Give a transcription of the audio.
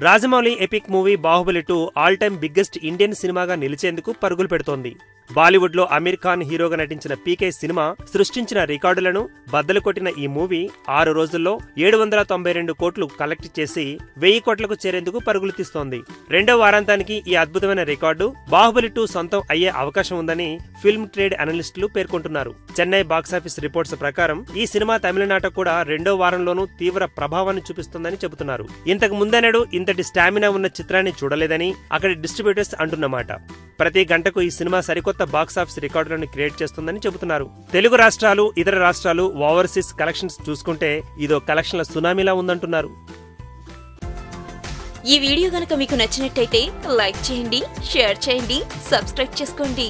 Rajamouli epic movie Baahubali 2 all time biggest Indian సినిమాగా నిలిచేందుకు పరుగులు పెడుతోంది. బాలీవుడ్ లో అమీర్ ఖాన్ హీరోగా నటించిన పీకే సినిమా సృష్టించిన రికార్డులను బద్దలు కొట్టిన ఈ మూవీ 6 రోజుల్లో 792 కోట్లు కలెక్ట్ చేసి 1000 కోట్లకు చేరేందుకు పరుగులు తీస్తోంది. రెండో వారాంతానికి ఈ అద్భుతమైన రికార్డు బాహుబలి 2 సొంతం అయ్యే అవకాశం ఉందని ఫిల్మ్ ట్రేడ్ అనలిస్టులు పేర్కొంటున్నారు. చెన్నై బాక్సాఫీస్ రిపోర్ట్స్ ప్రకారం ఈ సినిమా తమిళనాట కూడా రెండో వారంలోనూ తీవ్ర ప్రభావాన్ని చూపిస్తుందని చెబుతున్నారు. ఇంతకు ముందెన్నడూ ఇంతటి స్టామినా ఉన్న చిత్రాన్ని చూడలేదని అక్కడి డిస్ట్రిబ్యూటర్స్ అంటున్నమాట. ప్రతి గంటకు ఈ సినిమా సరికొత్త బాక్సాఫీస్ రికార్డులను క్రియేట్ చేస్తుందని చెబుతున్నారు. తెలుగు రాష్ట్రాలు, ఇతర రాష్ట్రాలు ఓవర్సీస్ కలెక్షన్స్ చూసుకుంటే ఇదో కలెక్షన్ల సునామీలా ఉందంటున్నారు. ఈ వీడియో గనుక మీకు నచ్చినట్టయితే లైక్ చేయండి, షేర్ చేయండి, సబ్స్క్రైబ్ చేసుకోండి.